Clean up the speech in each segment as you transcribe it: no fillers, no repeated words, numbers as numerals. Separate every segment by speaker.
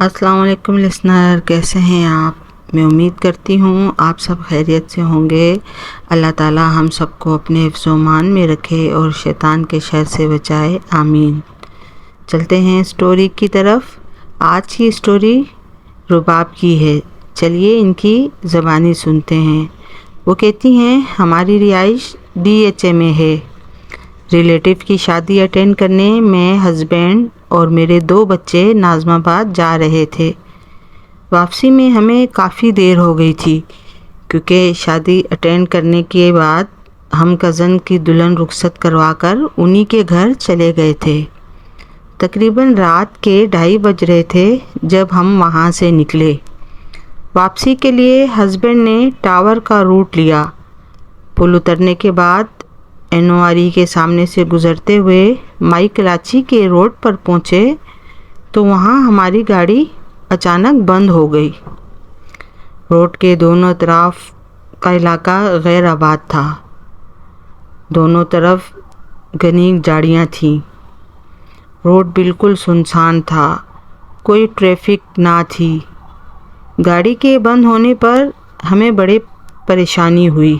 Speaker 1: अस्सलाम वालेकुम लिसनर, कैसे हैं आप। मैं उम्मीद करती हूँ आप सब खैरियत से होंगे। अल्लाह ताला हम सबको अपने हिफ्ज़-ओ-मान में रखे और शैतान के शर से बचाए, आमीन। चलते हैं स्टोरी की तरफ। आज की स्टोरी रुबाब की है। चलिए इनकी ज़बानी सुनते हैं। वो कहती हैं, हमारी रिहाइश DHA में है। रिलेटिव की शादी अटेंड करने मैं, हस्बैंड और मेरे 2 बच्चे नाज़माबाद जा रहे थे। वापसी में हमें काफ़ी देर हो गई थी क्योंकि शादी अटेंड करने के बाद हम कज़न की दुल्हन रुखसत करवाकर उन्हीं के घर चले गए थे। तकरीबन रात के 2:30 बज रहे थे जब हम वहाँ से निकले। वापसी के लिए हस्बैंड ने टावर का रूट लिया। पुल उतरने के बाद NORE के सामने से गुज़रते हुए माई कराची के रोड पर पहुँचे तो वहाँ हमारी गाड़ी अचानक बंद हो गई। रोड के दोनों तरफ का इलाका गैर आबाद था। दोनों तरफ घनी झाड़ियाँ थीं। रोड बिल्कुल सुनसान था, कोई ट्रैफिक ना थी। गाड़ी के बंद होने पर हमें बड़ी परेशानी हुई।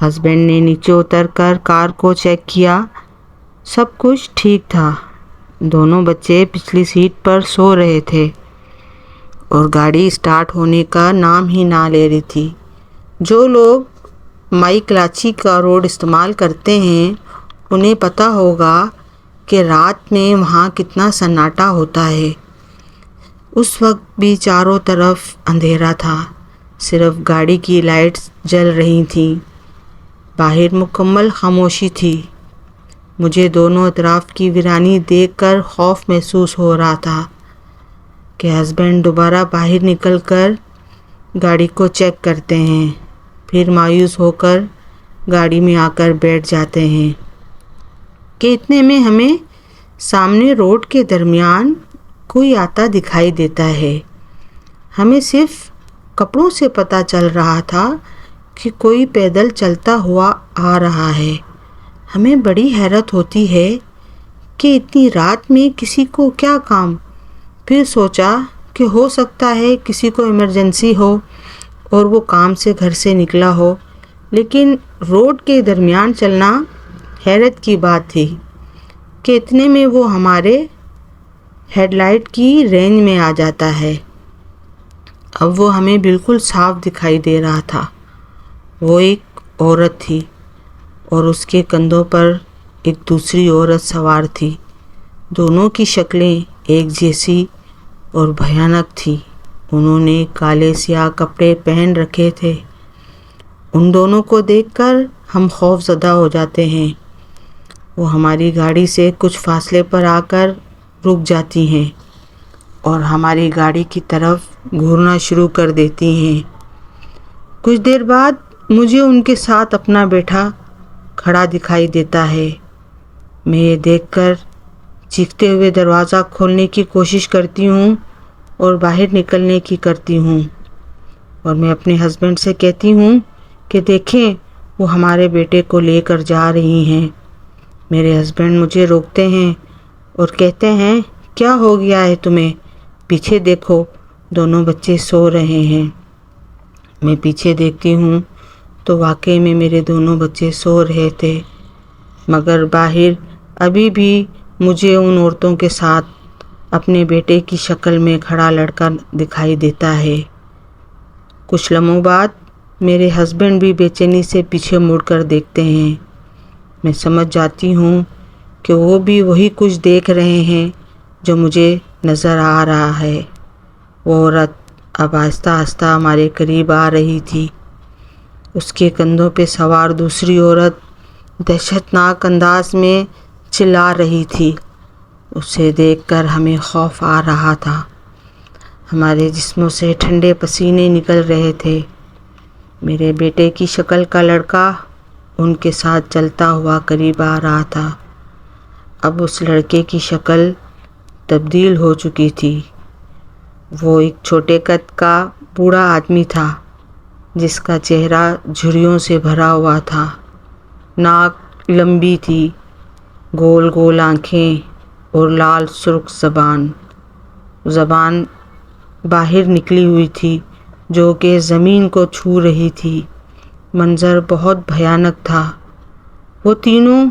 Speaker 1: हस्बैंड ने नीचे उतरकर कार को चेक किया, सब कुछ ठीक था। दोनों बच्चे पिछली सीट पर सो रहे थे और गाड़ी स्टार्ट होने का नाम ही ना ले रही थी। जो लोग माई कराची का रोड इस्तेमाल करते हैं उन्हें पता होगा कि रात में वहाँ कितना सन्नाटा होता है। उस वक्त भी चारों तरफ अंधेरा था, सिर्फ गाड़ी की लाइट्स जल रही थीं। बाहर मुकम्मल खामोशी थी। मुझे दोनों तरफ की वीरानी देखकर खौफ महसूस हो रहा था कि हस्बैंड दोबारा बाहर निकलकर गाड़ी को चेक करते हैं, फिर मायूस होकर गाड़ी में आकर बैठ जाते हैं कि इतने में हमें सामने रोड के दरमियान कोई आता दिखाई देता है। हमें सिर्फ कपड़ों से पता चल रहा था कि कोई पैदल चलता हुआ आ रहा है। हमें बड़ी हैरत होती है कि इतनी रात में किसी को क्या काम। फिर सोचा कि हो सकता है किसी को इमरजेंसी हो और वो काम से घर से निकला हो, लेकिन रोड के दरमियान चलना हैरत की बात थी कि इतने में वो हमारे हेडलाइट की रेंज में आ जाता है। अब वो हमें बिल्कुल साफ दिखाई दे रहा था। वो एक औरत थी और उसके कंधों पर एक दूसरी औरत सवार थी। दोनों की शक्लें एक जैसी और भयानक थी। उन्होंने काले स्याह कपड़े पहन रखे थे। उन दोनों को देखकर हम खौफज़दा हो जाते हैं। वो हमारी गाड़ी से कुछ फासले पर आकर रुक जाती हैं और हमारी गाड़ी की तरफ घूरना शुरू कर देती हैं। कुछ देर बाद मुझे उनके साथ अपना बेटा खड़ा दिखाई देता है। मैं ये देखकर चीखते हुए दरवाज़ा खोलने की कोशिश करती हूँ और बाहर निकलने की करती हूँ और मैं अपने हस्बैंड से कहती हूँ कि देखें, वो हमारे बेटे को लेकर जा रही हैं। मेरे हस्बैंड मुझे रोकते हैं और कहते हैं, क्या हो गया है तुम्हें, पीछे देखो, दोनों बच्चे सो रहे हैं। मैं पीछे देखती हूँ तो वाकई में मेरे दोनों बच्चे सो रहे थे, मगर बाहर अभी भी मुझे उन औरतों के साथ अपने बेटे की शक्ल में खड़ा लड़का दिखाई देता है। कुछ लम्हों बाद मेरे हस्बैंड भी बेचैनी से पीछे मुड़कर देखते हैं। मैं समझ जाती हूँ कि वो भी वही कुछ देख रहे हैं जो मुझे नज़र आ रहा है। वो औरत अब आहिस्ता आहिस्ता हमारे करीब आ रही थी। उसके कंधों पे सवार दूसरी औरत दहशतनाक अंदाज में चिल्ला रही थी। उसे देखकर हमें खौफ आ रहा था। हमारे जिस्मों से ठंडे पसीने निकल रहे थे। मेरे बेटे की शक्ल का लड़का उनके साथ चलता हुआ करीब आ रहा था। अब उस लड़के की शक्ल तब्दील हो चुकी थी। वो एक छोटे कद का बूढ़ा आदमी था जिसका चेहरा झुर्रियों से भरा हुआ था। नाक लंबी थी, गोल गोल आँखें और लाल सुर्ख ज़बान। زبان باہر نکلی ہوئی تھی جو کہ زمین کو چھو رہی تھی۔ منظر بہت بھیانک تھا۔ وہ تینوں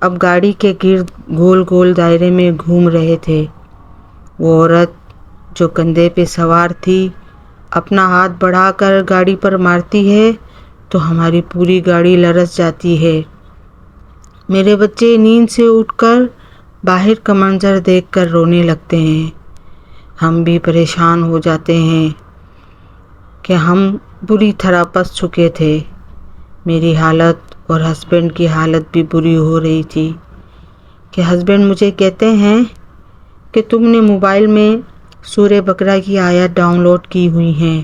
Speaker 1: اب گاڑی کے گرد گول گول دائرے میں گھوم رہے تھے۔ وہ عورت جو کندھے پہ سوار تھی اپنا ہاتھ بڑھا کر گاڑی پر مارتی ہے تو ہماری پوری گاڑی لرز جاتی ہے۔ میرے بچے نیند سے اٹھ کر باہر کا منظر دیکھ کر رونے لگتے ہیں۔ ہم بھی پریشان ہو جاتے ہیں کہ ہم بری طرح پھنس چکے تھے۔ میری حالت اور ہسبینڈ کی حالت بھی بری ہو رہی تھی کہ ہسبینڈ مجھے کہتے ہیں کہ تم نے موبائل میں سورہ بقرہ کی آیات ڈاؤن لوڈ کی ہوئی ہیں۔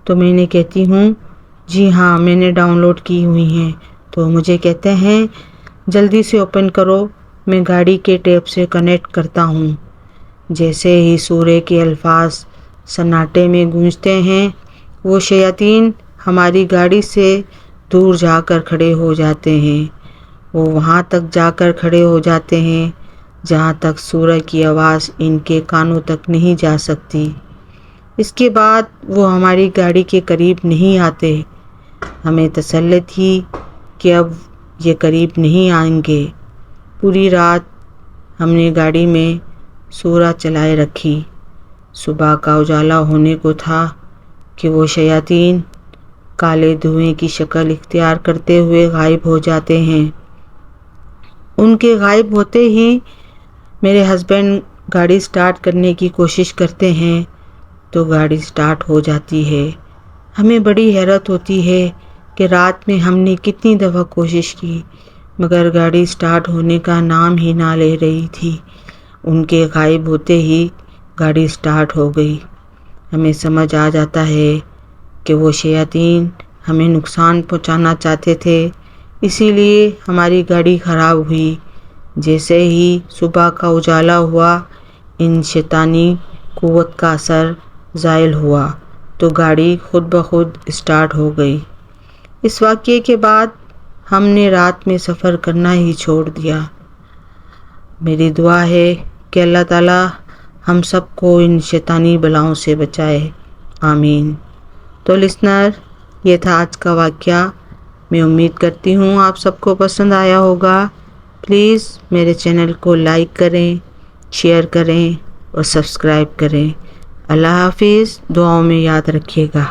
Speaker 1: تو میں نے کہتی ہوں جی ہاں میں نے ڈاؤن لوڈ کی ہوئی ہیں۔ تو مجھے کہتے ہیں جلدی سے اوپن کرو، میں گاڑی کے ٹیپ سے کنیکٹ کرتا ہوں۔ جیسے ہی سورہ کے الفاظ سناٹے میں گونجتے ہیں وہ شیاطین ہماری گاڑی سے دور جا کر کھڑے ہو جاتے ہیں۔ وہ وہاں تک جا کر کھڑے ہو جاتے ہیں جہاں تک سورہ کی آواز ان کے کانوں تک نہیں جا سکتی۔ اس کے بعد وہ ہماری گاڑی کے قریب نہیں آتے۔ ہمیں تسلی تھی کہ اب یہ قریب نہیں آئیں گے۔ پوری رات ہم نے گاڑی میں سورہ چلائے رکھی۔ صبح کا اجالا ہونے کو تھا کہ وہ شیاطین کالے دھوئیں کی شکل اختیار کرتے ہوئے غائب ہو جاتے ہیں۔ ان کے غائب ہوتے ہی میرے ہسبینڈ گاڑی سٹارٹ کرنے کی کوشش کرتے ہیں تو گاڑی سٹارٹ ہو جاتی ہے۔ ہمیں بڑی حیرت ہوتی ہے کہ رات میں ہم نے کتنی دفعہ کوشش کی مگر گاڑی سٹارٹ ہونے کا نام ہی نہ لے رہی تھی۔ ان کے غائب ہوتے ہی گاڑی سٹارٹ ہو گئی۔ ہمیں سمجھ آ جاتا ہے کہ وہ شیاطین ہمیں نقصان پہنچانا چاہتے تھے، اسی لیے ہماری گاڑی خراب ہوئی۔ جیسے ہی صبح کا اجالا ہوا ان شیطانی قوت کا اثر زائل ہوا تو گاڑی خود بخود اسٹارٹ ہو گئی۔ اس واقعے کے بعد ہم نے رات میں سفر کرنا ہی چھوڑ دیا۔ میری دعا ہے کہ اللہ تعالی ہم سب کو ان شیطانی بلاؤں سے بچائے، آمین۔ تو لسنر، یہ تھا آج کا واقعہ۔ میں امید کرتی ہوں آپ سب کو پسند آیا ہوگا۔ پلیز میرے چینل کو لائک کریں، شیئر کریں اور سبسکرائب کریں۔ اللہ حافظ، دعاؤں میں یاد رکھیے گا۔